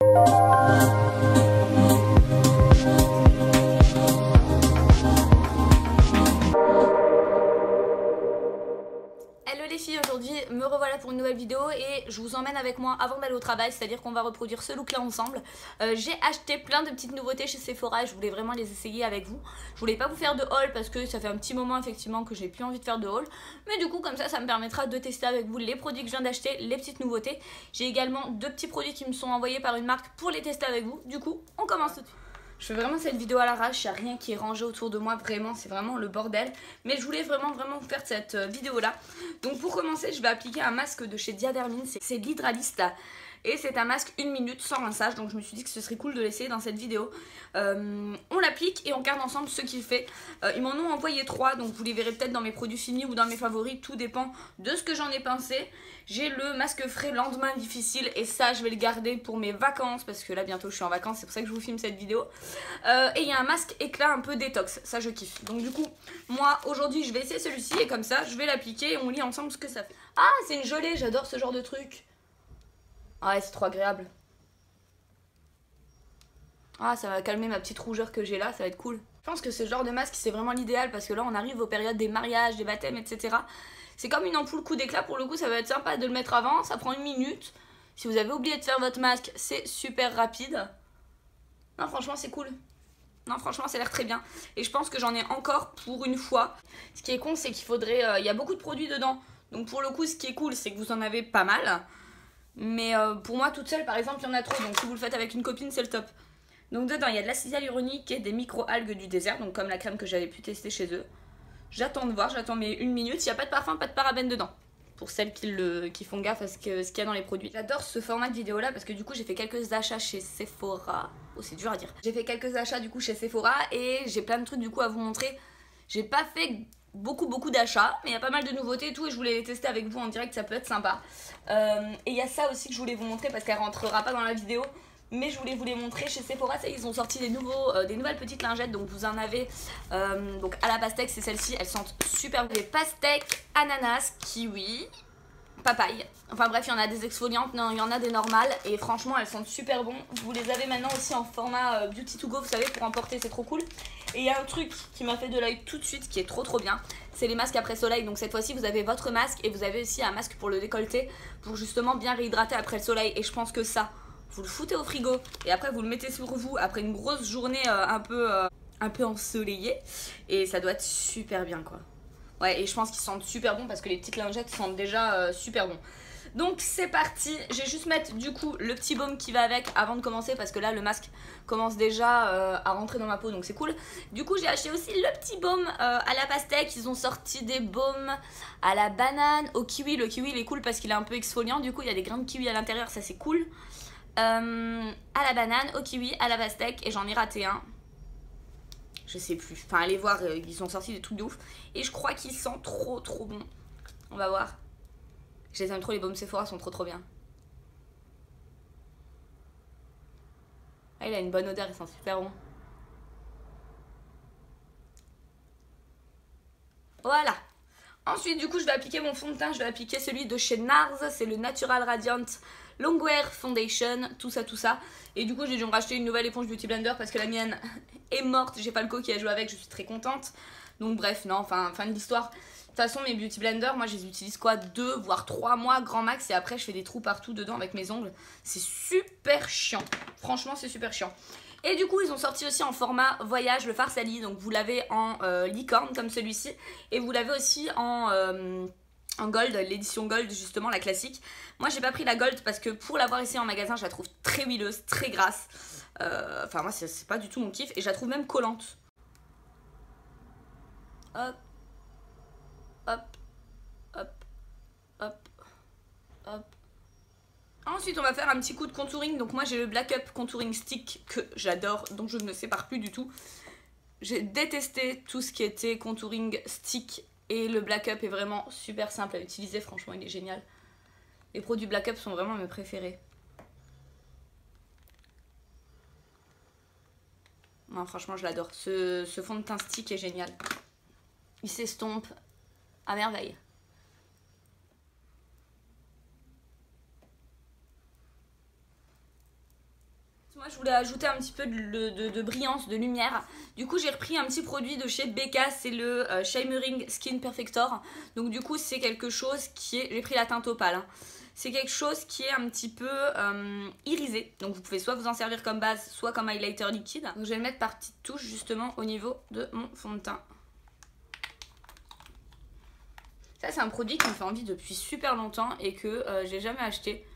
Hello les filles, aujourd'hui me revoilà pour une nouvelle vidéo et je vous emmène avec moi avant d'aller au travail, c'est-à-dire qu'on va reproduire ce look là ensemble. J'ai acheté plein de petites nouveautés chez Sephora et je voulais vraiment les essayer avec vous. Je voulais pas vous faire de haul parce que ça fait un petit moment effectivement que j'ai plus envie de faire de haul, mais du coup comme ça me permettra de tester avec vous les produits que je viens d'acheter, les petites nouveautés. J'ai également deux petits produits qui me sont envoyés par une marque pour les tester avec vous. Du coup on commence tout de suite. Je fais vraiment cette vidéo à l'arrache, il n'y a rien qui est rangé autour de moi, vraiment, c'est vraiment le bordel. Mais je voulais vraiment vous faire cette vidéo là. Donc pour commencer, je vais appliquer un masque de chez Diadermine, c'est l'Hydralist. Et c'est un masque 1 minute sans rinçage, donc je me suis dit que ce serait cool de l'essayer dans cette vidéo. On l'applique et on regarde ensemble ce qu'il fait. Ils m'en ont envoyé 3, donc vous les verrez peut-être dans mes produits finis ou dans mes favoris, tout dépend de ce que j'en ai pensé. J'ai le masque frais lendemain difficile et ça je vais le garder pour mes vacances parce que là bientôt je suis en vacances, c'est pour ça que je vous filme cette vidéo. Et il y a un masque éclat un peu détox, ça je kiffe. Donc du coup, moi aujourd'hui je vais essayer celui-ci et comme ça je vais l'appliquer et on lit ensemble ce que ça fait. Ah, c'est une gelée, j'adore ce genre de truc. Ah ouais, c'est trop agréable. Ah, ça va calmer ma petite rougeur que j'ai là, ça va être cool. Je pense que ce genre de masque c'est vraiment l'idéal parce que là on arrive aux périodes des mariages, des baptêmes, etc. C'est comme une ampoule coup d'éclat, pour le coup ça va être sympa de le mettre avant, ça prend 1 minute. Si vous avez oublié de faire votre masque, c'est super rapide. Non franchement c'est cool. Non franchement ça a l'air très bien. Et je pense que j'en ai encore pour une fois. Ce qui est con c'est qu'il faudrait... il y a beaucoup de produits dedans. Donc pour le coup ce qui est cool c'est que vous en avez pas mal. Mais pour moi toute seule par exemple il y en a trop. Donc si vous le faites avec une copine c'est le top. Donc dedans il y a de l'acide hyaluronique et des micro-algues du désert. Donc comme la crème que j'avais pu tester chez eux. J'attends de voir, j'attends mes 1 minute. Il n'y a pas de parfum, pas de parabènes dedans. Pour celles qui font gaffe à ce qu'il y a dans les produits. J'adore ce format de vidéo là parce que du coup j'ai fait quelques achats chez Sephora. Oh c'est dur à dire. J'ai fait quelques achats du coup chez Sephora et j'ai plein de trucs du coup à vous montrer. J'ai pas fait beaucoup d'achats mais il y a pas mal de nouveautés et tout et je voulais les tester avec vous en direct, ça peut être sympa. Et il y a ça aussi que je voulais vous montrer parce qu'elle rentrera pas dans la vidéo. Mais je voulais vous les montrer chez Sephora, ça, ils ont sorti des nouvelles petites lingettes. Donc vous en avez donc à la pastèque, c'est celle-ci, elles sentent super bon. Les pastèques, ananas, kiwi, papaye. Enfin bref, il y en a des exfoliantes, non, il y en a des normales. Et franchement, elles sentent super bon. Vous les avez maintenant aussi en format beauty to go, vous savez, pour emporter, c'est trop cool. Et il y a un truc qui m'a fait de l'œil tout de suite, qui est trop bien. C'est les masques après soleil. Donc cette fois-ci, vous avez votre masque et vous avez aussi un masque pour le décolleté, pour justement bien réhydrater après le soleil. Et je pense que ça... vous le foutez au frigo et après vous le mettez sur vous après une grosse journée un peu ensoleillée et ça doit être super bien quoi. Ouais, et je pense qu'ils sentent super bon parce que les petites lingettes sentent déjà super bon. Donc c'est parti, je vais juste mettre du coup le petit baume qui va avec avant de commencer parce que là le masque commence déjà à rentrer dans ma peau donc c'est cool. Du coup j'ai acheté aussi le petit baume à la pastèque, ils ont sorti des baumes à la banane, au kiwi. Le kiwi il est cool parce qu'il est un peu exfoliant, du coup il y a des grains de kiwi à l'intérieur, ça c'est cool. À la banane, au kiwi, à la pastèque et j'en ai raté un. Je sais plus. Enfin, allez voir, ils ont sorti des trucs de ouf. Et je crois qu'ils sentent trop bon. On va voir. Je les aime trop, les baumes Sephora sont trop bien. Ah, il a une bonne odeur, il sent super bon. Voilà. Ensuite, du coup, je vais appliquer mon fond de teint. Je vais appliquer celui de chez NARS. C'est le Natural Radiant Longwear Foundation. Tout ça. Et du coup, j'ai dû me racheter une nouvelle éponge Beauty Blender parce que la mienne est morte. J'ai Falco qui a joué avec. Je suis très contente. Donc, bref, non, enfin, fin de l'histoire. De toute façon, mes Beauty Blender, moi, je les utilise quoi 2 voire 3 mois grand max. Et après, je fais des trous partout dedans avec mes ongles. C'est super chiant. Franchement, c'est super chiant. Et du coup ils ont sorti aussi en format voyage le Farsali. Donc vous l'avez en licorne comme celui-ci. Et vous l'avez aussi en gold, l'édition gold justement, la classique. Moi j'ai pas pris la gold parce que pour l'avoir ici en magasin je la trouve très huileuse, très grasse. Enfin moi c'est pas du tout mon kiff. Et je la trouve même collante. Hop. Hop. Hop. Hop. Hop. Ensuite on va faire un petit coup de contouring. Donc moi j'ai le Black Up Contouring Stick que j'adore, donc je ne me sépare plus du tout. J'ai détesté tout ce qui était contouring stick et le Black Up est vraiment super simple à utiliser, franchement il est génial. Les produits Black Up sont vraiment mes préférés. Non franchement je l'adore, ce fond de teint stick est génial. Il s'estompe à merveille. Moi je voulais ajouter un petit peu de brillance, de lumière. Du coup j'ai repris un petit produit de chez Becca, c'est le Shimmering Skin Perfector. Donc du coup c'est quelque chose qui est... J'ai pris la teinte opale. Hein. C'est quelque chose qui est un petit peu irisé. Donc vous pouvez soit vous en servir comme base, soit comme highlighter liquide. Donc je vais le mettre par petites touches justement au niveau de mon fond de teint. Ça c'est un produit qui me fait envie depuis super longtemps et que j'ai jamais acheté.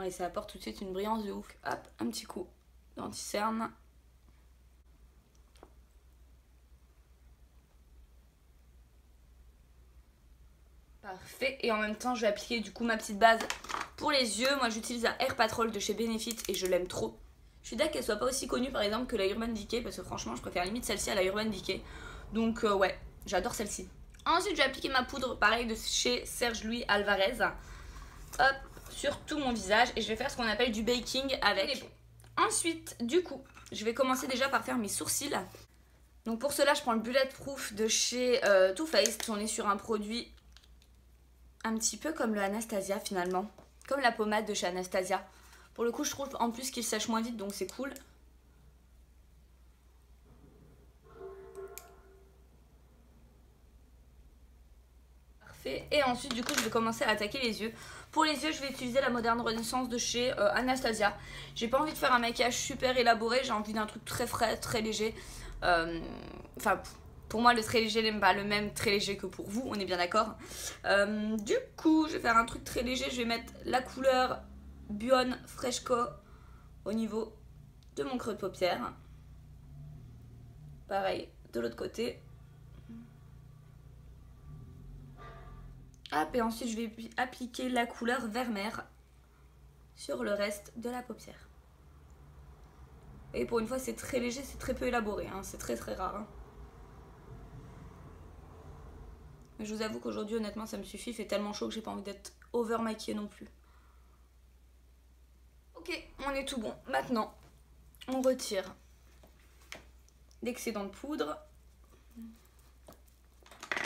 Et ça apporte tout de suite une brillance de ouf. Hop, un petit coup d'anti-cerne. Parfait. Et en même temps, je vais appliquer du coup ma petite base pour les yeux. Moi, j'utilise la Air Patrol de chez Benefit et je l'aime trop. Je suis d'accord qu'elle soit pas aussi connue par exemple que la Urban Decay parce que franchement, je préfère limite celle-ci à la Urban Decay. Donc ouais, j'adore celle-ci. Ensuite, je vais appliquer ma poudre, pareil, de chez Serge Louis Alvarez. Hop, sur tout mon visage et je vais faire ce qu'on appelle du baking avec. Ensuite, du coup, je vais commencer déjà par faire mes sourcils. Donc pour cela, je prends le Bulletproof de chez Too Faced. On est sur un produit un petit peu comme le Anastasia finalement. Comme la pommade de chez Anastasia. Pour le coup, je trouve en plus qu'il sèche moins vite, donc c'est cool. Parfait. Et ensuite, du coup, je vais commencer à attaquer les yeux. Pour les yeux, je vais utiliser la Moderne Renaissance de chez Anastasia. J'ai pas envie de faire un maquillage super élaboré, j'ai envie d'un truc très frais, très léger. Enfin, pour moi, le très léger n'est pas le même très léger que pour vous, on est bien d'accord. Du coup, je vais faire un truc très léger. Je vais mettre la couleur Buon Freshco au niveau de mon creux de paupière. Pareil, de l'autre côté. Hop, et ensuite, je vais appliquer la couleur vert mer sur le reste de la paupière. Et pour une fois, c'est très léger, c'est très peu élaboré. Hein, c'est très très rare. Hein. Mais je vous avoue qu'aujourd'hui, honnêtement, ça me suffit. Il fait tellement chaud que j'ai pas envie d'être over maquillée non plus. Ok, on est tout bon. Maintenant, on retire l'excédent de poudre.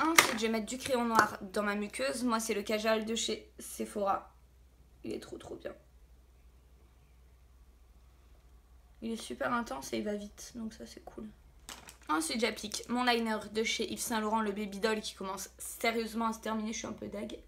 Ensuite, je vais mettre du crayon noir dans ma muqueuse. Moi, c'est le Kajal de chez Sephora. Il est trop trop bien. Il est super intense et il va vite, donc ça c'est cool. Ensuite, j'applique mon liner de chez Yves Saint Laurent, le Baby Doll, qui commence sérieusement à se terminer. Je suis un peu dague.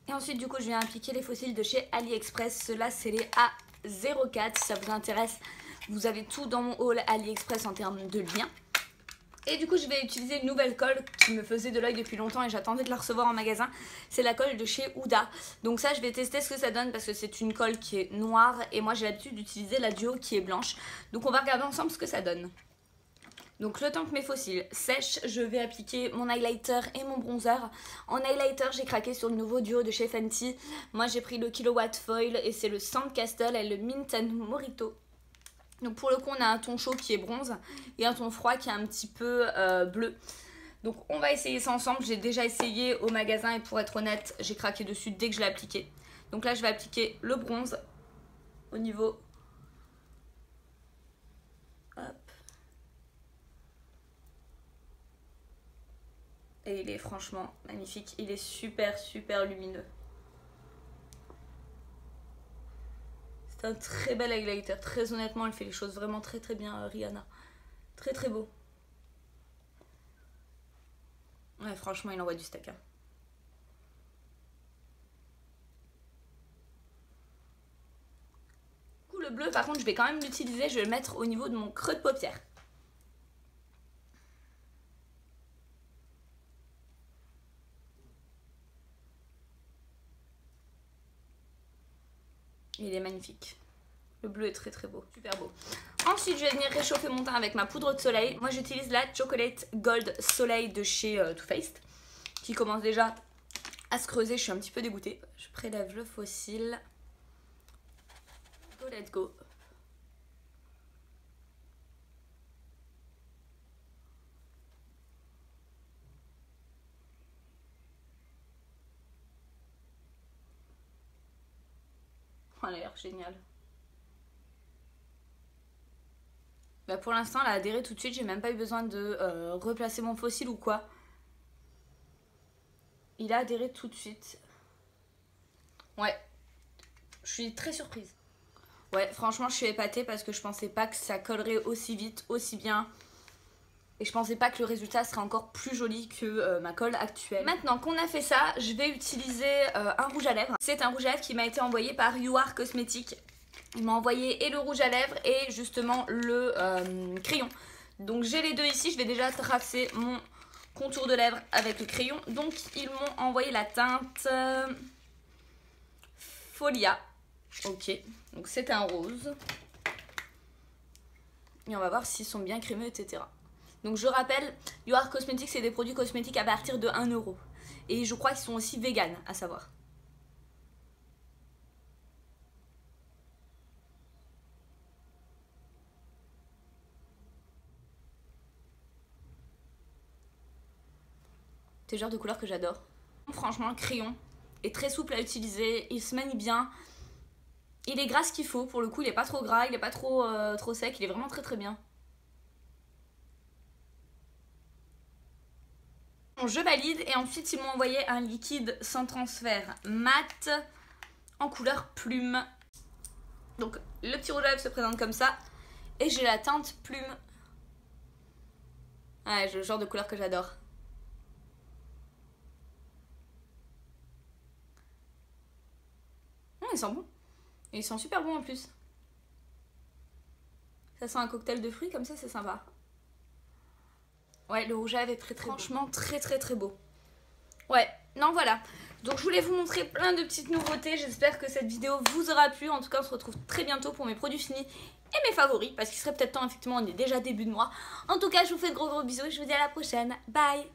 Et ensuite, du coup, je viens appliquer les fossiles de chez AliExpress. Ceux-là, c'est les A04. Si ça vous intéresse, vous avez tout dans mon haul AliExpress en termes de liens. Et du coup, je vais utiliser une nouvelle colle qui me faisait de l'œil depuis longtemps et j'attendais de la recevoir en magasin. C'est la colle de chez Huda. Donc ça, je vais tester ce que ça donne parce que c'est une colle qui est noire et moi, j'ai l'habitude d'utiliser la duo qui est blanche. Donc on va regarder ensemble ce que ça donne. Donc le temps que mes fossiles sèchent, je vais appliquer mon highlighter et mon bronzer. En highlighter, j'ai craqué sur le nouveau duo de chez Fenty. Moi, j'ai pris le Kilowatt Foil et c'est le Sandcastle et le Mint and Mojito. Donc pour le coup, on a un ton chaud qui est bronze et un ton froid qui est un petit peu bleu. Donc on va essayer ça ensemble. J'ai déjà essayé au magasin et pour être honnête, j'ai craqué dessus dès que je l'ai appliqué. Donc là, je vais appliquer le bronze au niveau... Hop. Et il est franchement magnifique. Il est super super lumineux. C'est un très bel highlighter. Très honnêtement, elle fait les choses vraiment très très bien, Rihanna. Très très beau. Ouais, franchement, il envoie du steak. Hein. Du coup, le bleu, par contre, je vais quand même l'utiliser. Je vais le mettre au niveau de mon creux de paupière. Il est magnifique. Le bleu est très très beau, super beau. Ensuite, je vais venir réchauffer mon teint avec ma poudre de soleil. Moi, j'utilise la Chocolate Gold Soleil de chez Too Faced, qui commence déjà à se creuser. Je suis un petit peu dégoûtée. Je prélève le fossile. Go, let's go. elle a l'air géniale. Bah pour l'instant elle a adhéré tout de suite, j'ai même pas eu besoin de replacer mon faux cil ou quoi. Il a adhéré tout de suite. Ouais, je suis très surprise. Ouais, franchement je suis épatée parce que je pensais pas que ça collerait aussi vite, aussi bien. Et je pensais pas que le résultat serait encore plus joli que ma colle actuelle. Maintenant qu'on a fait ça, je vais utiliser un rouge à lèvres. C'est un rouge à lèvres qui m'a été envoyé par You Are Cosmetics. Il m'a envoyé et le rouge à lèvres et justement le crayon. Donc j'ai les deux ici, je vais déjà tracer mon contour de lèvres avec le crayon. Donc ils m'ont envoyé la teinte Folia. Ok, donc c'est un rose. Et on va voir s'ils sont bien crémeux, etc. Donc je rappelle, You Are Cosmetics, c'est des produits cosmétiques à partir de 1 €. Et je crois qu'ils sont aussi vegan, à savoir. C'est le genre de couleur que j'adore. Franchement, le crayon est très souple à utiliser, il se manie bien. Il est gras ce qu'il faut, pour le coup il est pas trop gras, il est pas trop sec, il est vraiment très très bien. Bon, je valide et ensuite ils m'ont envoyé un liquide sans transfert mat en couleur plume. Donc le petit rouge à lèvres se présente comme ça et j'ai la teinte plume. Ouais, c'est le genre de couleur que j'adore. Ils sont bons. Et ils sont super bons en plus. Ça sent un cocktail de fruits comme ça, c'est sympa. Ouais, le rouge à lèvres est très très franchement beau. Très très très beau. Ouais, non voilà. Donc je voulais vous montrer plein de petites nouveautés. J'espère que cette vidéo vous aura plu. En tout cas, on se retrouve très bientôt pour mes produits finis et mes favoris. Parce qu'il serait peut-être temps, effectivement, on est déjà début de mois. En tout cas, je vous fais de gros bisous et je vous dis à la prochaine. Bye!